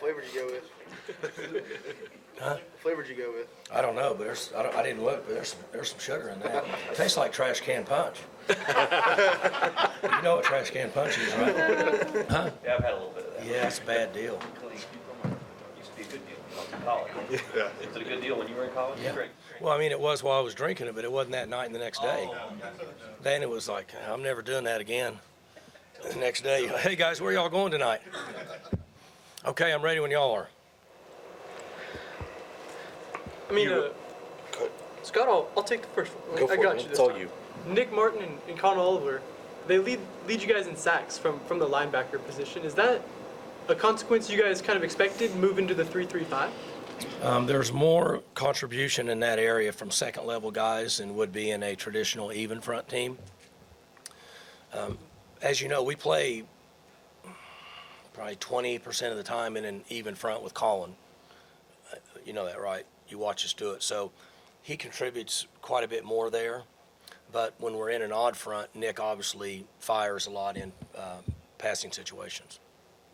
flavor did you go with? Huh? What flavor did you go with? I don't know, but I didn't look, but there's some sugar in that. It tastes like trash can punch. You know what trash can punch is, right? Huh? Yeah, I've had a little bit of that. Yeah, it's a bad deal. Used to be a good deal when I was in college. Yeah. Was it a good deal when you were in college? Yeah. Great. Well, I mean, it was while I was drinking it, but it wasn't that night and the next day. Then it was like, I'm never doing that again. The next day, hey guys, where y'all going tonight? Okay, I'm ready when y'all are. I mean, Scott, I'll take the first one. Go for I got it. you. It's all you. Nick Martin and Connor Oliver, they lead you guys in sacks from the linebacker position. Is that a consequence you guys kind of expected moving to the 3-3-5? There's more contribution in that area from second level guys than would be in a traditional even front team. As you know, we play probably 20% of the time in an even front with Colin. You know that, right? You watch us do it. So he contributes quite a bit more there. But when we're in an odd front, Nick obviously fires a lot in passing situations.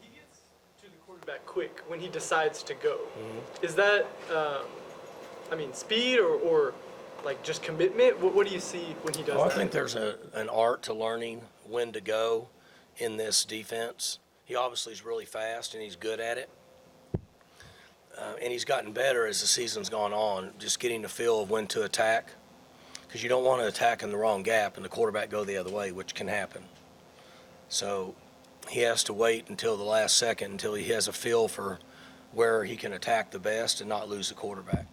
He gets to the quarterback quick when he decides to go. Mm-hmm. Is that, speed or like just commitment? What do you see when he does Well, that? I think there's an art to learning when to go in this defense. He obviously is really fast and he's good at it. And he's gotten better as the season's gone on, just getting the feel of when to attack. Because you don't want to attack in the wrong gap and the quarterback go the other way, which can happen. So he has to wait until the last second until he has a feel for where he can attack the best and not lose the quarterback.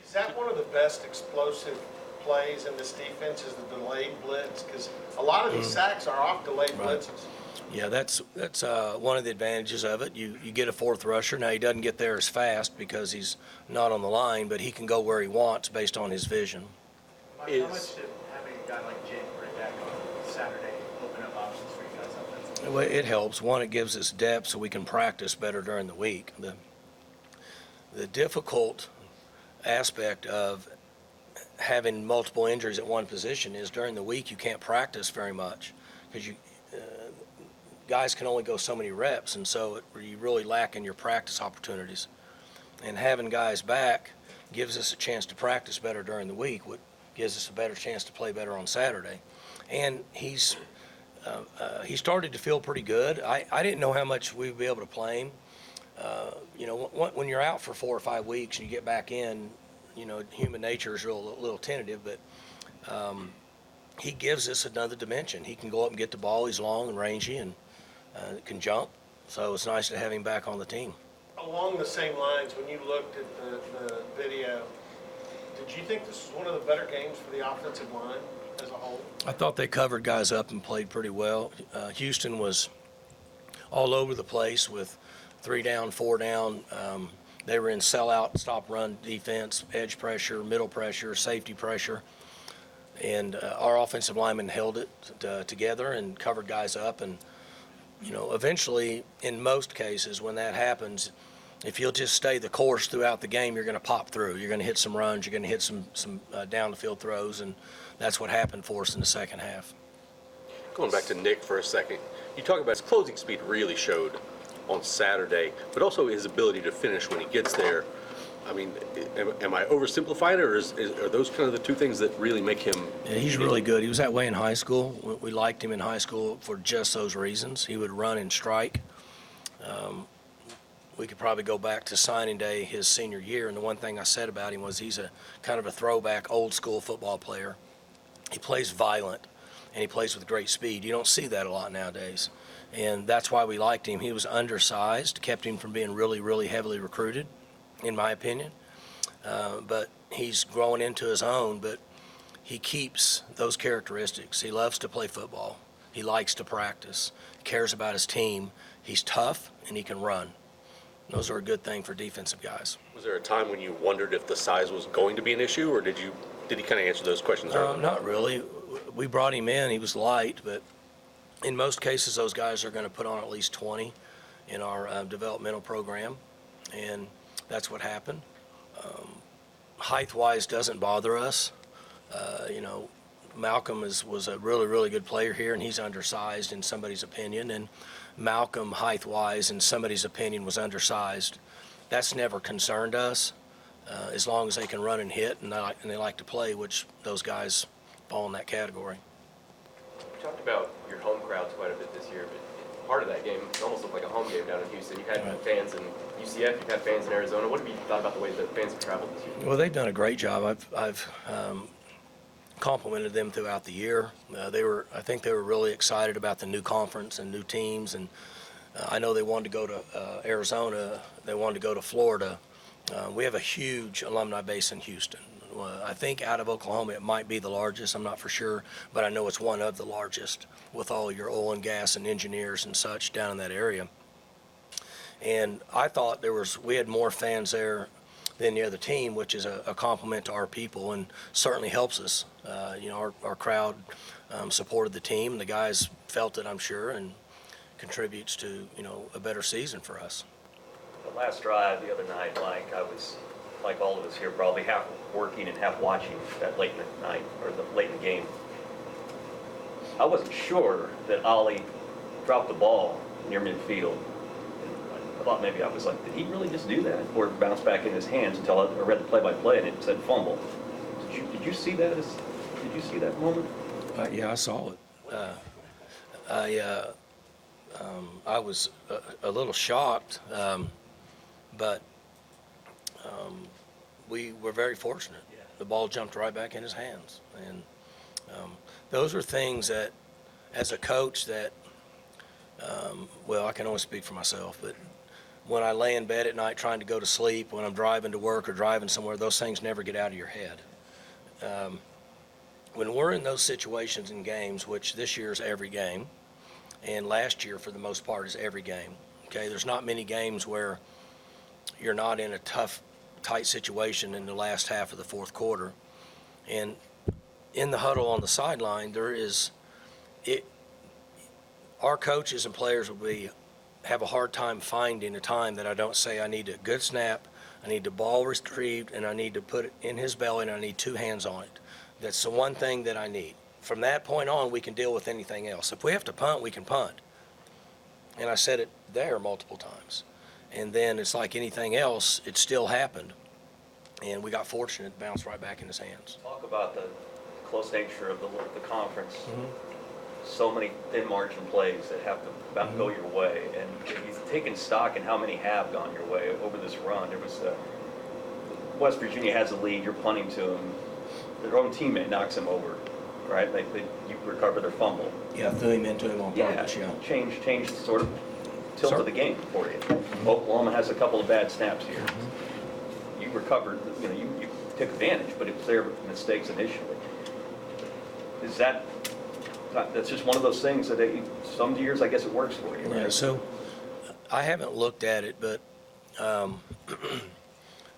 Is that one of the best explosive plays in this defense is the delayed blitz? Because a lot of these sacks are off delayed Right. blitzes. Yeah, that's one of the advantages of it. You get a fourth rusher. Now, he doesn't get there as fast because he's not on the line, but he can go where he wants based on his vision. Mike, how much did having a guy like Jake right back on Saturday open up options for you guys offensively? Well, it helps. One, it gives us depth so we can practice better during the week. The difficult aspect of having multiple injuries at one position is during the week you can't practice very much because guys can only go so many reps, and so you really lack in your practice opportunities. And having guys back gives us a chance to practice better during the week, what gives us a better chance to play better on Saturday. And he started to feel pretty good. I didn't know how much we would be able to play him. When you're out for 4 or 5 weeks and you get back in, human nature is a little tentative, but he gives us another dimension. He can go up and get the ball. He's long and rangy and can jump. So it's nice to have him back on the team. Along the same lines, when you looked at the video, did you think this was one of the better games for the offensive line as a whole? I thought they covered guys up and played pretty well. Houston was all over the place with 3 down, 4 down. They were in sellout, stop-run defense, edge pressure, middle pressure, safety pressure. And our offensive linemen held it together and covered guys up. And, eventually, in most cases, when that happens, if you'll just stay the course throughout the game, you're going to pop through. You're going to hit some runs. You're going to hit some down-the-field throws. And that's what happened for us in the second half. Going back to Nick for a second, you talk about his closing speed really showed on Saturday, but also his ability to finish when he gets there. I mean, am I oversimplifying it, or are those kind of the two things that really make him? Yeah, he's really good. He was that way in high school. We liked him in high school for just those reasons. He would run and strike. We could probably go back to signing day his senior year, and the one thing I said about him was he's a kind of a throwback old school football player. He plays violent, and he plays with great speed. You don't see that a lot nowadays, and that's why we liked him. He was undersized, kept him from being really, really heavily recruited, in my opinion. But he's growing into his own, but he keeps those characteristics. He loves to play football. He likes to practice, cares about his team. He's tough, and he can run. Those are a good thing for defensive guys. Was there a time when you wondered if the size was going to be an issue, or did he kind of answer those questions early? Not really. We brought him in. He was light, but in most cases, those guys are going to put on at least 20 in our developmental program, and that's what happened. Height-wise doesn't bother us. Malcolm was a really, really good player here, and he's undersized in somebody's opinion. And Malcolm height-wise in somebody's opinion was undersized. That's never concerned us, as long as they can run and hit and they like to play, which those guys fall in that category. You talked about your home crowds quite a bit this year, but part of that game, it almost looked like a home game down in Houston. You had Right. fans in UCF, you've had fans in Arizona. What have you thought about the way the fans have traveled this year? Well, they've done a great job. I've complimented them throughout the year. I think they were really excited about the new conference and new teams, and I know they wanted to go to Arizona. They wanted to go to Florida. We have a huge alumni base in Houston. I think out of Oklahoma it might be the largest. I'm not for sure, but I know it's one of the largest with all your oil and gas and engineers and such down in that area. And I thought we had more fans there than the other team, which is a compliment to our people and certainly helps us. Our crowd supported the team. The guys felt it, I'm sure, and contributes to, a better season for us. The last drive the other night, Mike, I was, like all of us here, probably half working and half watching that late in the night, or late in the game. I wasn't sure that Ollie dropped the ball near midfield. I thought maybe I was like, did he really just do that? Or it bounced back in his hands until I read the play-by-play and it said fumble. Did you see that? Did you see that moment? Yeah, I saw it. I was a little shocked, but we were very fortunate. The ball jumped right back in his hands, and those are things that, as a coach, that I can only speak for myself, but when I lay in bed at night trying to go to sleep, when I'm driving to work or driving somewhere, those things never get out of your head. When we're in those situations in games, which this year is every game, and last year for the most part is every game, okay? There's not many games where you're not in a tough, tight situation in the last half of the fourth quarter. And in the huddle on the sideline, our coaches and players will have a hard time finding a time that I don't say I need a good snap, I need the ball retrieved, and I need to put it in his belly, and I need two hands on it. That's the one thing that I need. From that point on, we can deal with anything else. If we have to punt, we can punt. And I said it there multiple times. And then it's like anything else, it still happened. And we got fortunate, it bounced right back in his hands. Talk about the close nature of the conference. Mm-hmm. So many thin margin plays that have to about go your way. And you've taken stock in how many have gone your way over this run. There was West Virginia has a lead, you're punting to them. Their own teammate knocks them over, right? You recover their fumble. Yeah, threw him into him on purpose, yeah. Change sort of tilt of the game for you. Oklahoma has a couple of bad snaps here. You recovered, you took advantage, but it was their mistakes initially. That's just one of those things that some years I guess it works for you, right? Yeah, so I haven't looked at it, but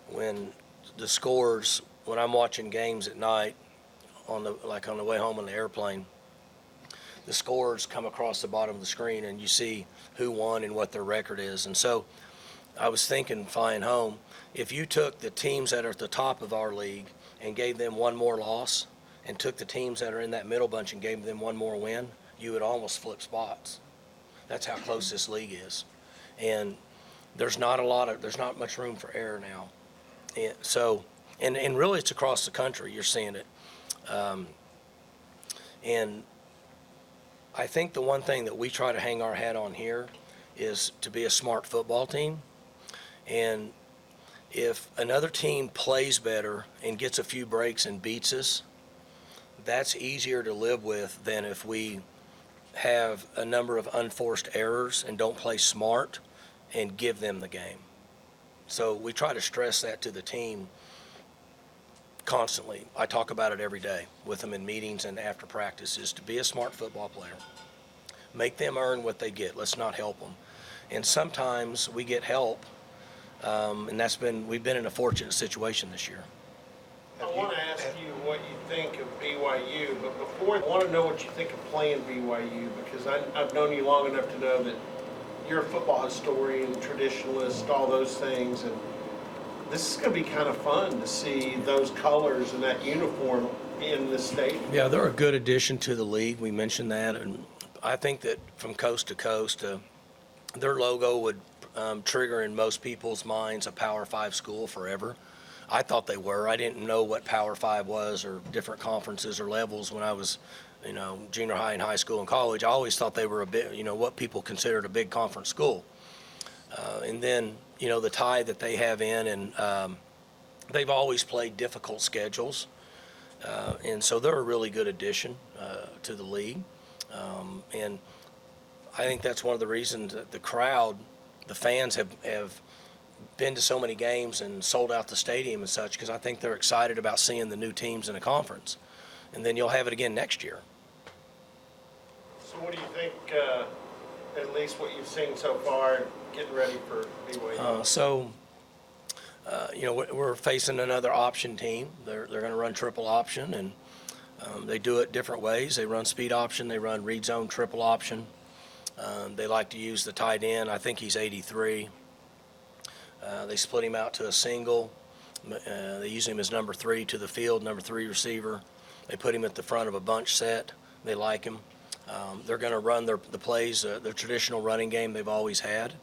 when the scores, when I'm watching games at night, on the way home on the airplane, the scores come across the bottom of the screen and you see who won and what their record is. And so I was thinking, flying home, if you took the teams that are at the top of our league and gave them one more loss and took the teams that are in that middle bunch and gave them one more win, you would almost flip spots. That's how close this league is. And there's not much room for error now. And so, and really it's across the country, you're seeing it. And I think the one thing that we try to hang our hat on here is to be a smart football team. And if another team plays better and gets a few breaks and beats us, that's easier to live with than if we have a number of unforced errors and don't play smart and give them the game. So we try to stress that to the team constantly. I talk about it every day with them in meetings and after practice, is to be a smart football player. Make them earn what they get. Let's not help them. And sometimes we get help, and we've been in a fortunate situation this year. I want to ask you what you think of BYU, but before, I want to know what you think of playing BYU, because I've known you long enough to know that you're a football historian, traditionalist, all those things, and this is going to be kind of fun to see those colors and that uniform in the stadium. Yeah, they're a good addition to the league. We mentioned that, and I think that from coast to coast, their logo would trigger in most people's minds a Power 5 school forever. I thought they were. I didn't know what Power 5 was or different conferences or levels when I was, junior high and high school and college. I always thought they were a bit, what people considered a big conference school. And then, the tie that they have in, and they've always played difficult schedules. And so they're a really good addition to the league. And I think that's one of the reasons that the crowd, the fans have been to so many games and sold out the stadium and such, because I think they're excited about seeing the new teams in the conference. And then you'll have it again next year. So what do you think, at least what you've seen so far, getting ready for BYU? We're facing another option team. They're going to run triple option, and they do it different ways. They run speed option. They run read zone triple option. They like to use the tight end. I think he's 83. They split him out to a single. They use him as number 3 to the field, number 3 receiver. They put him at the front of a bunch set. They like him. They're going to run the plays, the traditional running game they've always had.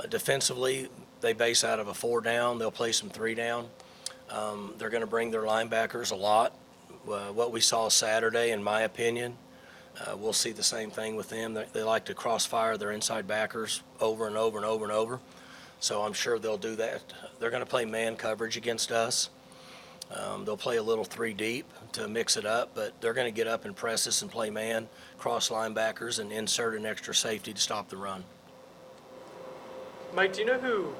Defensively, they base out of a 4 down. They'll play some 3 down. They're going to bring their linebackers a lot. What we saw Saturday, in my opinion, we'll see the same thing with them. They like to crossfire their inside backers over and over and over and over. So I'm sure they'll do that. They're going to play man coverage against us. They'll play a little 3 deep to mix it up, but they're going to get up and press us and play man, cross linebackers, and insert an extra safety to stop the run. Mike, do you know who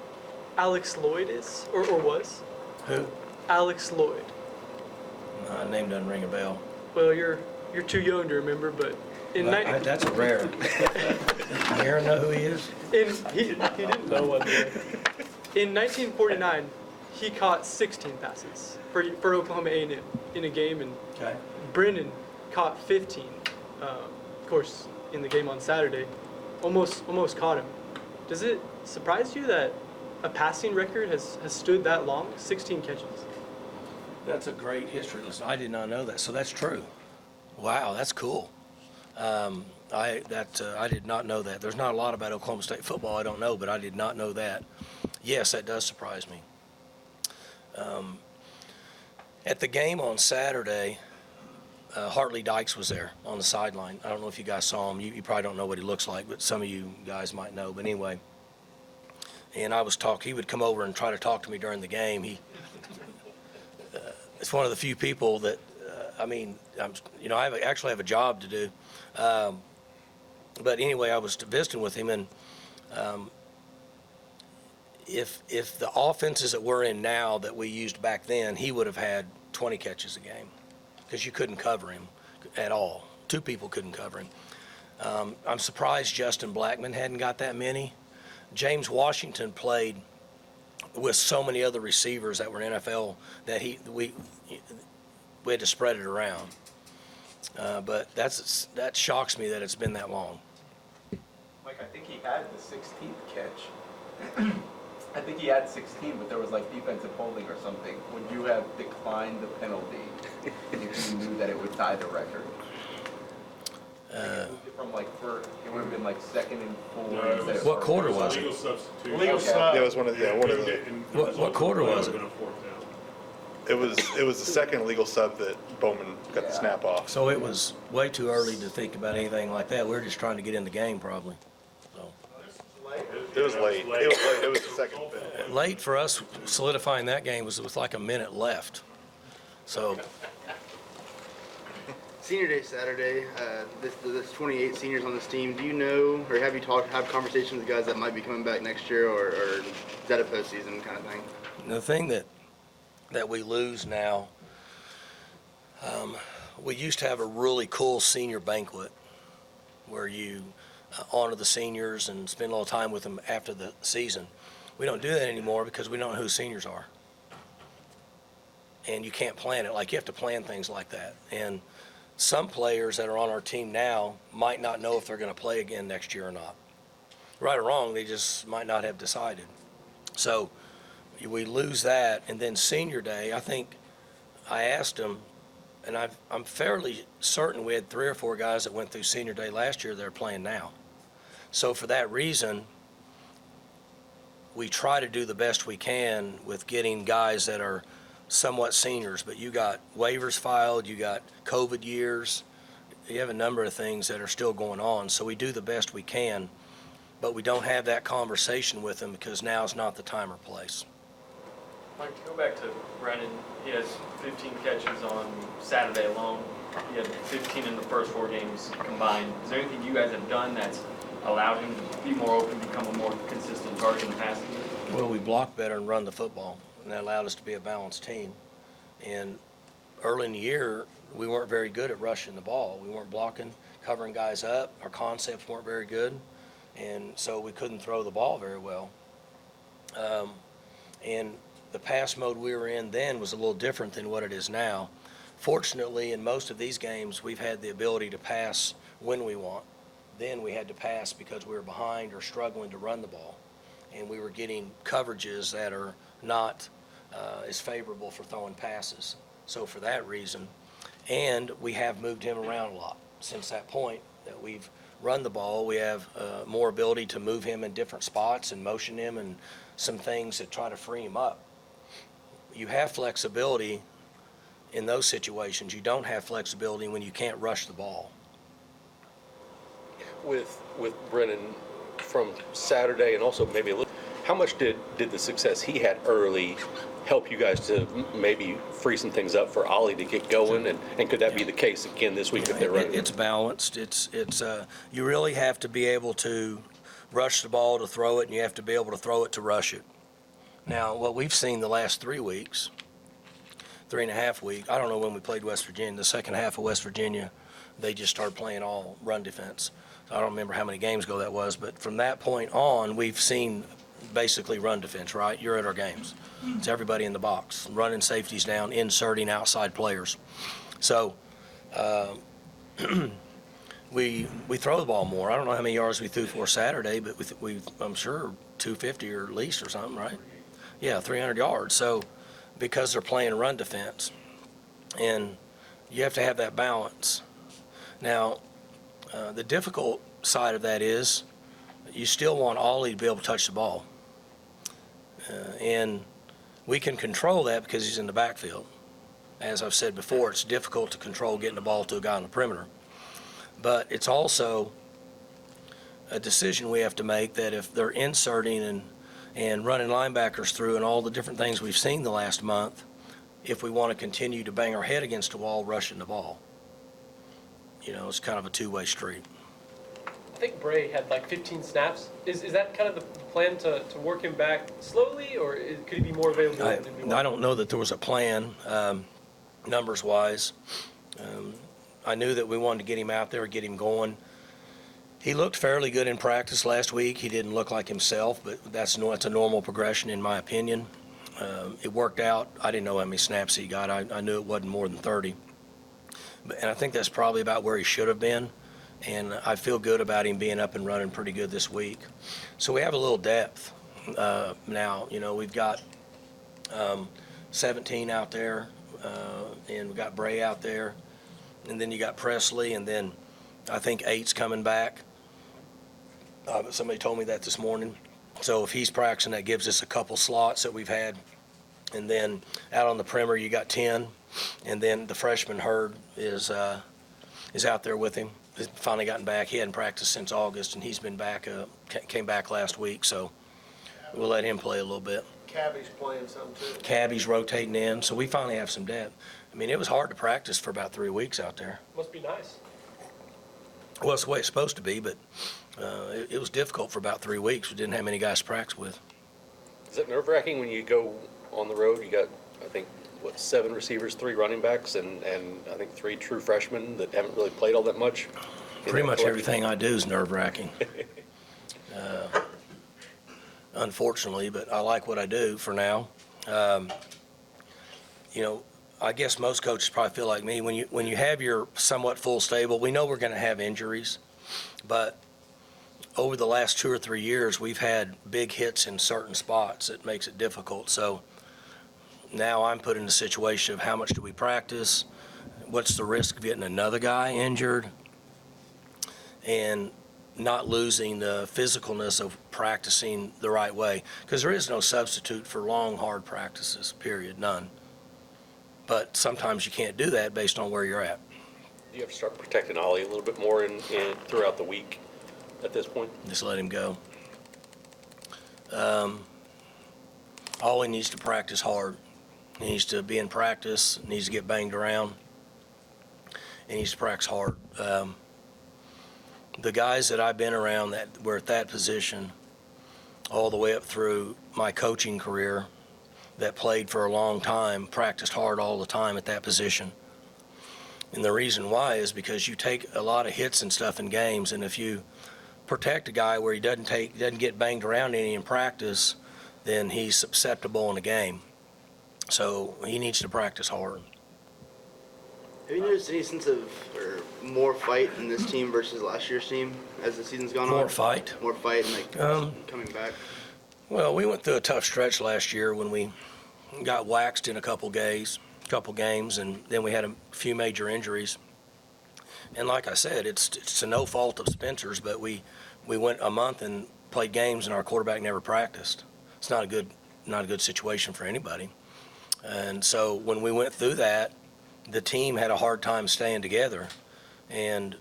Alex Lloyd is, or was? Who? Alex Lloyd. Name doesn't ring a bell. Well, you're too young to remember, but That's a rare. Aaron know who he is? He didn't know one day. In 1949, he caught 16 passes for Oklahoma A&M in a game, and Okay. Brennan caught 15. Of course, in the game on Saturday, almost caught him. Does it surprise you that a passing record has stood that long, 16 catches? That's a great history lesson. I did not know that. So that's true. Wow, that's cool. I did not know that. There's not a lot about Oklahoma State football I don't know, but I did not know that. Yes, that does surprise me. At the game on Saturday, Hartley Dykes was there on the sideline. I don't know if you guys saw him. You probably don't know what he looks like, but some of you guys might know. But anyway, and he would come over and try to talk to me during the game. It's one of the few people that, I actually have a job to do. But anyway, I was visiting with him, and if the offenses that we're in now that we used back then, he would have had 20 catches a game, because you couldn't cover him at all. 2 people couldn't cover him. I'm surprised Justin Blackman hadn't got that many. James Washington played with so many other receivers that were in NFL that we had to spread it around. But that shocks me that it's been that long. Mike, I think he had the 16th catch. I think he had 16, but there was like defensive holding or something. Would you have declined the penalty if you knew that it would tie the record? From it would have been like 2nd and 4. What quarter was it? Legal substitution. Legal sub. Yeah, it was one of the. What quarter was it? It was the second legal sub that Bowman got the snap off. So it was way too early to think about anything like that. We were just trying to get in the game, probably. So It was late. It was the second. late for us solidifying that game was with like a minute left. So Senior Day Saturday, there's 28 seniors on this team. Do you know, or have you have conversations with guys that might be coming back next year, or is that a postseason kind of thing? the thing that we lose now, we used to have a really cool senior banquet where you honor the seniors and spend a little time with them after the season. We don't do that anymore because we don't know who seniors are. And you can't plan it. Like, you have to plan things like that. And some players that are on our team now might not know if they're going to play again next year or not. Right or wrong, they just might not have decided. So we lose that. And then senior day, I think I asked them, and I'm fairly certain we had 3 or 4 guys that went through senior day last year that are playing now. So for that reason, we try to do the best we can with getting guys that are somewhat seniors, but you got waivers filed, you got COVID years, you have a number of things that are still going on. So we do the best we can, but we don't have that conversation with them because now is not the time or place. Mike, to go back to Brennan, he has 15 catches on Saturday alone. He had 15 in the first 4 games combined. Is there anything you guys have done that's allowed him to be more open, become a more consistent target in the passing game? Well, we block better and run the football, and that allowed us to be a balanced team. And early in the year, we weren't very good at rushing the ball. We weren't blocking, covering guys up. Our concepts weren't very good, and so we couldn't throw the ball very well. And the pass mode we were in then was a little different than what it is now. Fortunately, in most of these games, we've had the ability to pass when we want. Then we had to pass because we were behind or struggling to run the ball. And we were getting coverages that are not as favorable for throwing passes. So for that reason, and we have moved him around a lot since that point that we've run the ball. We have more ability to move him in different spots and motion him and some things that try to free him up. You have flexibility in those situations. You don't have flexibility when you can't rush the ball. With Brennan from Saturday and also maybe a little, how much did the success he had early help you guys to maybe free some things up for Ollie to get going? And could that be the case again this week if they're running? It's balanced. You really have to be able to rush the ball to throw it, and you have to be able to throw it to rush it. Now, what we've seen the last 3 weeks, 3.5 weeks, I don't know when we played West Virginia, the second half of West Virginia, they just started playing all run defense. I don't remember how many games ago that was, but from that point on, we've seen basically run defense, right? You're at our games. It's everybody in the box, running safeties down, inserting outside players. So we throw the ball more. I don't know how many yards we threw for Saturday, but I'm sure 250 or at least or something, right? Yeah, 300 yards. So because they're playing run defense, and you have to have that balance. Now, the difficult side of that is you still want Ollie to be able to touch the ball. And we can control that because he's in the backfield. As I've said before, it's difficult to control getting the ball to a guy on the perimeter. But it's also a decision we have to make that if they're inserting and running linebackers through and all the different things we've seen the last month, if we want to continue to bang our head against a wall rushing the ball. You know, it's kind of a two-way street. I think Bray had like 15 snaps. Is that kind of the plan to work him back slowly, or could he be more available? I don't know that there was a plan, numbers-wise. I knew that we wanted to get him out there, get him going. He looked fairly good in practice last week. He didn't look like himself, but that's a normal progression in my opinion. It worked out. I didn't know how many snaps he got. I knew it wasn't more than 30. And I think that's probably about where he should have been. And I feel good about him being up and running pretty good this week. So we have a little depth now. You know, we've got 17 out there, and we've got Bray out there. And then you got Presley, and then I think 8's coming back. Somebody told me that this morning. So if he's practicing, that gives us a couple slots that we've had. And then out on the perimeter, you got 10. And then the freshman Hurd is out there with him. He's finally gotten back. He hadn't practiced since August, and he's been back, came back last week. So we'll let him play a little bit. Cabby's playing some too. Cabby's rotating in. So we finally have some depth. I mean, it was hard to practice for about 3 weeks out there. Must be nice. Well, it's the way it's supposed to be, but it was difficult for about 3 weeks. We didn't have many guys to practice with. Is it nerve-wracking when you go on the road? You got, I think, 7 receivers, 3 running backs, and I think 3 true freshmen that haven't really played all that much? Pretty much everything I do is nerve-wracking. Unfortunately, but I like what I do for now. You know, I guess most coaches probably feel like me. When you have your somewhat full stable, we know we're going to have injuries, but over the last 2 or 3 years, we've had big hits in certain spots that makes it difficult. So now I'm put in a situation of how much do we practice, what's the risk of getting another guy injured, and not losing the physicalness of practicing the right way, because there is no substitute for long, hard practices, period, none. But sometimes you can't do that based on where you're at. Do you have to start protecting Ollie a little bit more throughout the week at this point? Just let him go. Ollie needs to practice hard. He needs to be in practice, needs to get banged around, and he needs to practice hard. The guys that I've been around that were at that position all the way up through my coaching career that played for a long time, practiced hard all the time at that position. And the reason why is because you take a lot of hits and stuff in games, and if you protect a guy where he doesn't get banged around any in practice, then he's susceptible in a game. So he needs to practice hard. Have you noticed any sense of or more fight in this team versus last year's team as the season's gone on? More fight? More fight and like coming back. Well, we went through a tough stretch last year when we got waxed in a couple games, and then we had a few major injuries. And like I said, it's to no fault of Spencer's, but we went a month and played games and our quarterback never practiced. It's not a good situation for anybody. And so when we went through that, the team had a hard time staying together, and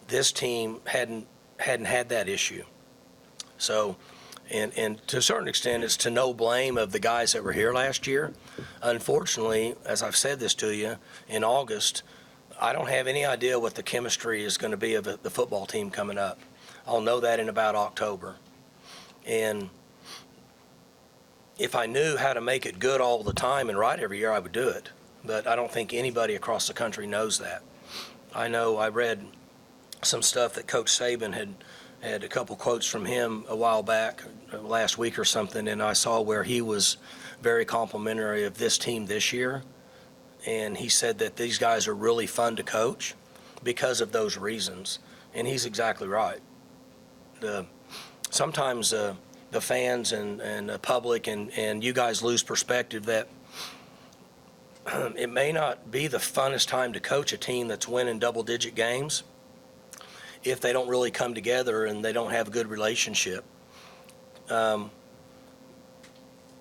this team hadn't had that issue. So, and to a certain extent, it's to no blame of the guys that were here last year. Unfortunately, as I've said this to you, in August, I don't have any idea what the chemistry is going to be of the football team coming up. I'll know that in about October. And if I knew how to make it good all the time and right every year, I would do it. But I don't think anybody across the country knows that. I know I read some stuff that Coach Saban had a couple quotes from him a while back, last week or something, and I saw where he was very complimentary of this team this year. And he said that these guys are really fun to coach because of those reasons. And he's exactly right. Sometimes the fans and the public and you guys lose perspective that it may not be the funnest time to coach a team that's winning double-digit games if they don't really come together and they don't have a good relationship.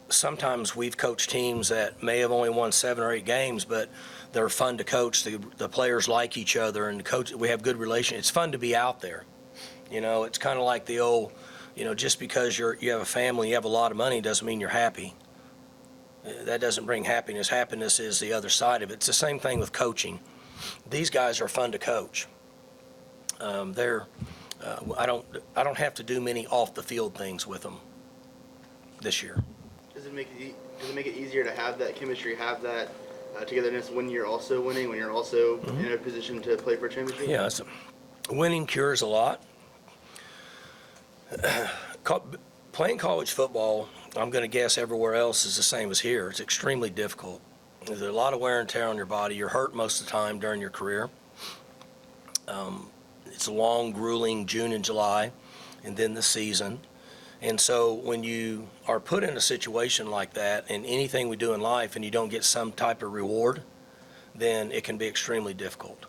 Sometimes we've coached teams that may have only won 7 or 8 games, but they're fun to coach. The players like each other, and we have good relations. It's fun to be out there. You know, it's kind of like the old, just because you have a family, you have a lot of money, doesn't mean you're happy. That doesn't bring happiness. Happiness is the other side of it. It's the same thing with coaching. These guys are fun to coach. I don't have to do many off the field things with them this year. Does it make it easier to have that chemistry, have that togetherness when you're also winning, when you're also in a position to play for a championship? Yeah, winning cures a lot. Playing college football, I'm going to guess everywhere else is the same as here. It's extremely difficult. There's a lot of wear and tear on your body. You're hurt most of the time during your career. It's a long, grueling June and July, and then the season. And so when you are put in a situation like that, and anything we do in life, and you don't get some type of reward, then it can be extremely difficult.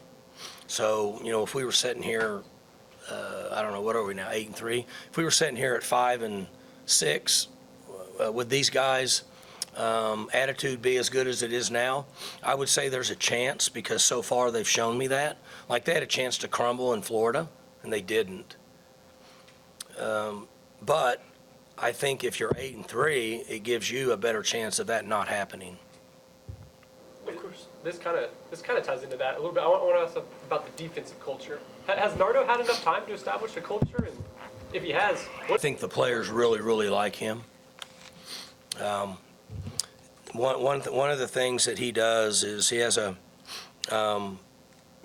So, if we were sitting here, I don't know, what are we now, 8-3? If we were sitting here at 5-6, would these guys' attitude be as good as it is now? I would say there's a chance, because so far they've shown me that. Like, they had a chance to crumble in Florida, and they didn't. But I think if you're 8-3, it gives you a better chance of that not happening. Of course, this kind of ties into that a little bit. I want to ask about the defensive culture. Has Nardo had enough time to establish a culture? And if he has, I think the players really, really like him. One of the things that he does is he has a,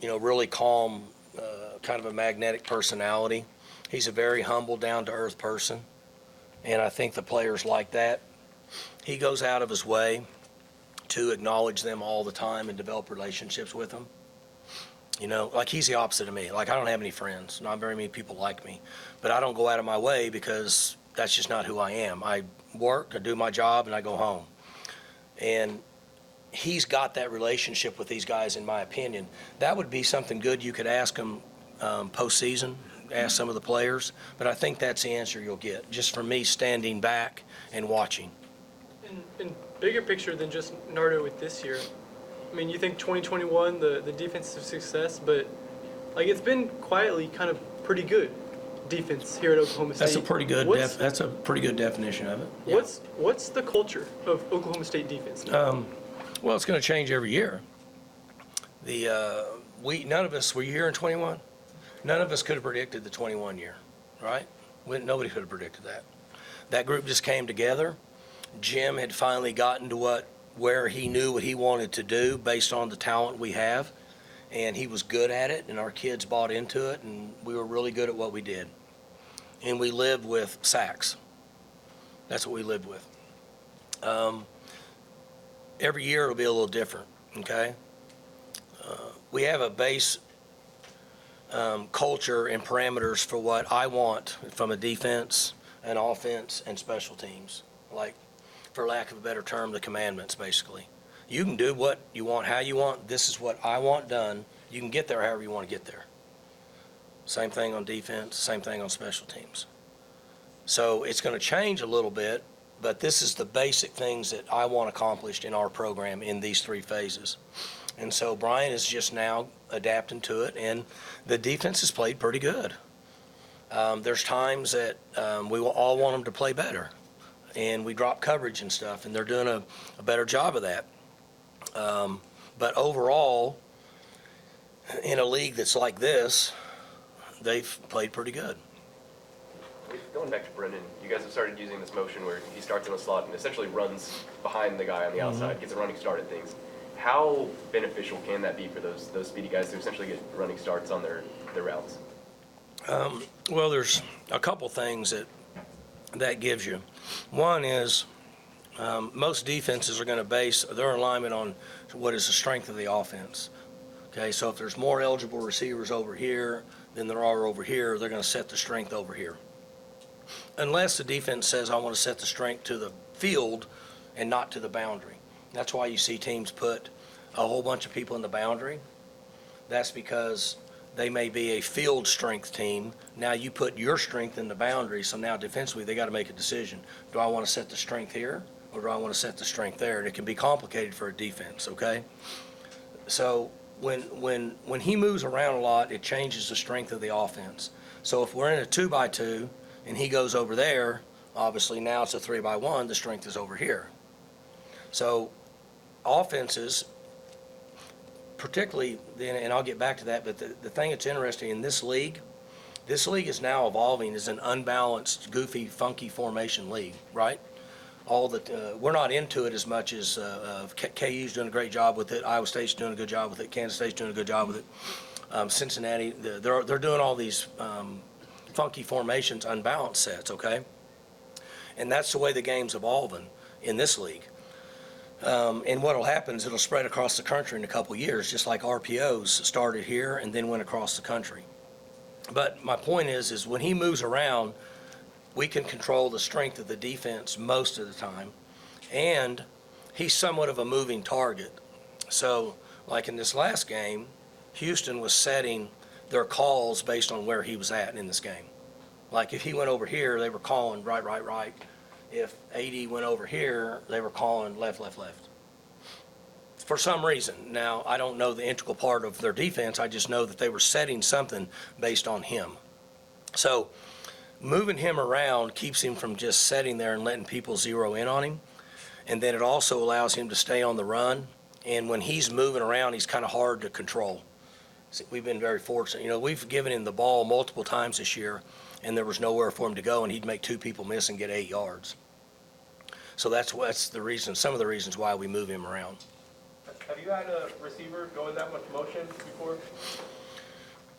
really calm, kind of a magnetic personality. He's a very humble, down-to-earth person, and I think the players like that. He goes out of his way to acknowledge them all the time and develop relationships with them. Like, he's the opposite of me. Like, I don't have any friends. Not very many people like me. But I don't go out of my way because that's just not who I am. I work, I do my job, and I go home. And he's got that relationship with these guys, in my opinion. That would be something good you could ask him postseason, ask some of the players, but I think that's the answer you'll get, just from me standing back and watching. In bigger picture than just Nardo with this year, I mean, you think 2021, the defensive success, but like it's been quietly kind of pretty good defense here at Oklahoma State. That's a pretty good definition of it. Yeah. What's the culture of Oklahoma State defense now? Well, it's going to change every year. None of us were you here in 21. None of us could have predicted the 21 year, right? Nobody could have predicted that. That group just came together. Jim had finally gotten to where he knew what he wanted to do based on the talent we have, and he was good at it, and our kids bought into it, and we were really good at what we did. And we lived with sacks. That's what we lived with. Every year it'll be a little different, okay? We have a base culture and parameters for what I want from a defense, an offense, and special teams. Like, for lack of a better term, the commandments, basically. You can do what you want, how you want. This is what I want done. You can get there however you want to get there. Same thing on defense, same thing on special teams. So it's going to change a little bit, but this is the basic things that I want accomplished in our program in these 3 phases. And so Brian is just now adapting to it, and the defense has played pretty good. There's times that we will all want them to play better, and we drop coverage and stuff, and they're doing a better job of that. But overall, in a league that's like this, they've played pretty good. Going back to Brendan, you guys have started using this motion where he starts in the slot and essentially runs behind the guy on the outside, gets a running start at things. How beneficial can that be for those speedy guys to essentially get running starts on their routes? Well, there's a couple things that gives you. One is most defenses are going to base their alignment on what is the strength of the offense. Okay, so if there's more eligible receivers over here than there are over here, they're going to set the strength over here. Unless the defense says, I want to set the strength to the field and not to the boundary. That's why you see teams put a whole bunch of people in the boundary. That's because they may be a field strength team. Now you put your strength in the boundary, so now defensively they got to make a decision. Do I want to set the strength here, or do I want to set the strength there? And it can be complicated for a defense, okay? So when he moves around a lot, it changes the strength of the offense. So if we're in a 2-by-2 and he goes over there, obviously now it's a 3-by-1, the strength is over here. So offenses, particularly, and I'll get back to that, but the thing that's interesting in this league is now evolving as an unbalanced, goofy, funky formation league, right? We're not into it as much as KU's doing a great job with it, Iowa State's doing a good job with it, Kansas State's doing a good job with it, Cincinnati, they're doing all these funky formations, unbalanced sets, okay? And that's the way the game's evolving in this league. And what'll happen is it'll spread across the country in a couple years, just like RPOs started here and then went across the country. But my point is when he moves around, we can control the strength of the defense most of the time. And he's somewhat of a moving target. So, like in this last game, Houston was setting their calls based on where he was at in this game. Like if he went over here, they were calling right. If 80 went over here, they were calling left. For some reason. Now, I don't know the integral part of their defense. I just know that they were setting something based on him. So moving him around keeps him from just sitting there and letting people zero in on him. And then it also allows him to stay on the run. And when he's moving around, he's kind of hard to control. So we've been very fortunate. We've given him the ball multiple times this year, and there was nowhere for him to go, and he'd make 2 people miss and get 8 yards. So that's the reason, some of the reasons why we move him around. Have you had a receiver go in that much motion before?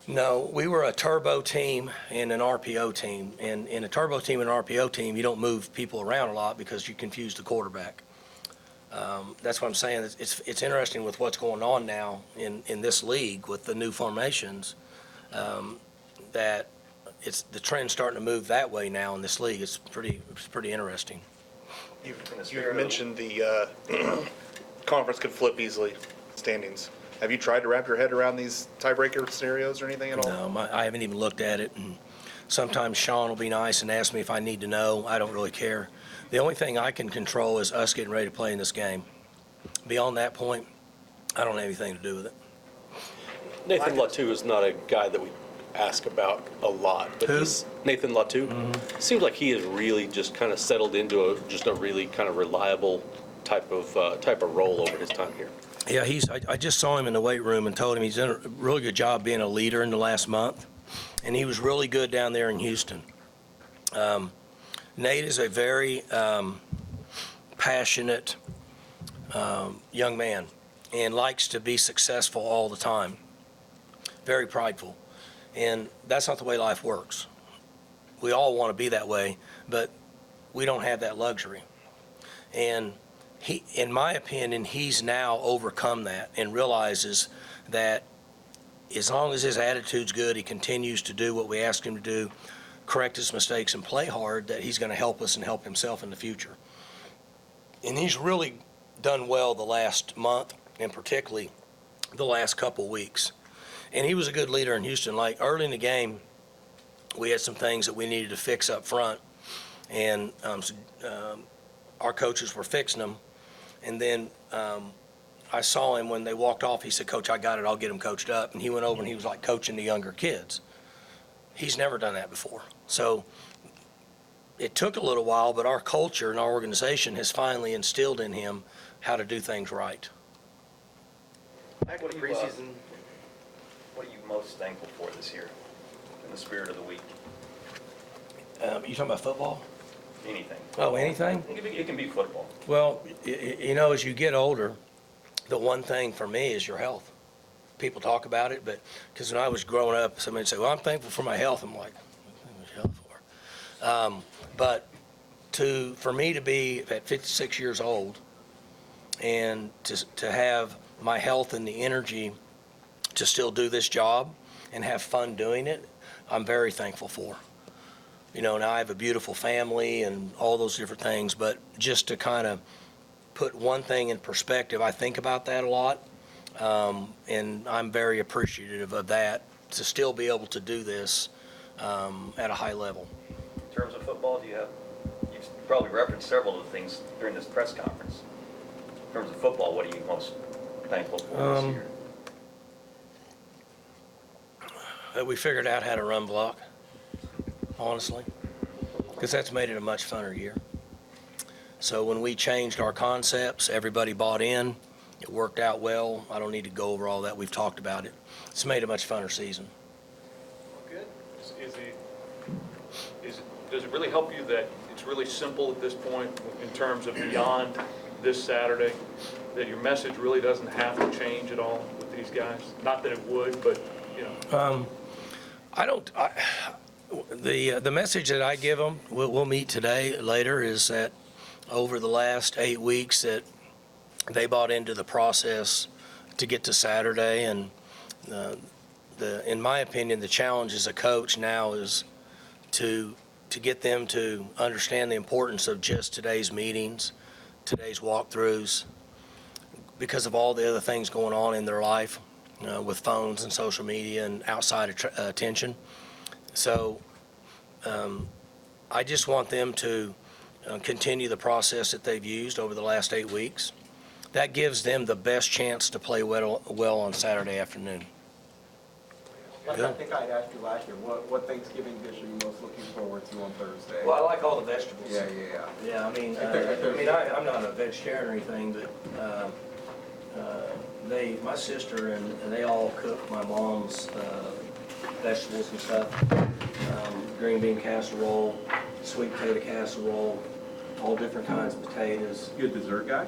No, we were a turbo team and an RPO team. And in a turbo team and an RPO team, you don't move people around a lot because you confuse the quarterback. That's what I'm saying. It's interesting with what's going on now in this league with the new formations, that the trend's starting to move that way now in this league. It's pretty interesting. You've mentioned the conference could flip easily, standings. Have you tried to wrap your head around these tiebreaker scenarios or anything at all? No, I haven't even looked at it. And sometimes Sean will be nice and ask me if I need to know. I don't really care. The only thing I can control is us getting ready to play in this game. Beyond that point, I don't have anything to do with it. Nathan Latu is not a guy that we ask about a lot, but Who? he's Nathan Latu. Seems like he has really just kind of settled into just a really kind of reliable type of role over his time here. Yeah, I just saw him in the weight room and told him he's done a really good job being a leader in the last month, and he was really good down there in Houston. Nate is a very passionate young man and likes to be successful all the time. Very prideful. And that's not the way life works. We all want to be that way, but we don't have that luxury. And he, in my opinion, he's now overcome that and realizes that as long as his attitude's good, he continues to do what we ask him to do, correct his mistakes and play hard, that he's going to help us and help himself in the future. And he's really done well the last month, and particularly the last couple weeks. And he was a good leader in Houston. Like early in the game, we had some things that we needed to fix up front, and our coaches were fixing them. And then I saw him when they walked off. He said, "Coach, I got it. I'll get him coached up." And he went over and he was like coaching the younger kids. He's never done that before. So it took a little while, but our culture and our organization has finally instilled in him how to do things right. What are you, what are you most thankful for this year in the spirit of the week? You talking about football? Anything. Oh, anything? It can be football. Well, you know, as you get older, the one thing for me is your health. People talk about it, but because when I was growing up, somebody would say, "Well, I'm thankful for my health." I'm like, "What's your health for?" But for me to be at 56 years old and to have my health and the energy to still do this job and have fun doing it, I'm very thankful for. You know, now I have a beautiful family and all those different things, but just to kind of put one thing in perspective, I think about that a lot, and I'm very appreciative of that, to still be able to do this at a high level. In terms of football, you've probably referenced several of the things during this press conference. In terms of football, what are you most thankful for this year? That we figured out how to run block, honestly, because that's made it a much funner year. So when we changed our concepts, everybody bought in. It worked out well. I don't need to go over all that. We've talked about it. It's made a much funner season. Good. Does it really help you that it's really simple at this point in terms of beyond this Saturday, that your message really doesn't have to change at all with these guys? Not that it would, but, you know. The message that I give them, we'll meet today, later, is that over the last 8 weeks that they bought into the process to get to Saturday. And in my opinion, the challenge as a coach now is to get them to understand the importance of just today's meetings, today's walkthroughs, because of all the other things going on in their life with phones and social media and outside attention. So I just want them to continue the process that they've used over the last 8 weeks. That gives them the best chance to play well on Saturday afternoon. Like I think I'd asked you last year, what Thanksgiving dish are you most looking forward to on Thursday? Well, I like all the vegetables. Yeah. Yeah, I'm not a vegetarian or anything, but my sister and they all cook my mom's vegetables and stuff. Green bean casserole, sweet potato casserole, all different kinds of potatoes. You a dessert guy?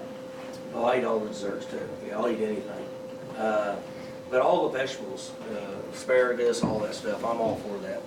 Oh, I eat all the desserts too. Yeah, I'll eat anything. But all the vegetables, asparagus, all that stuff, I'm all for that.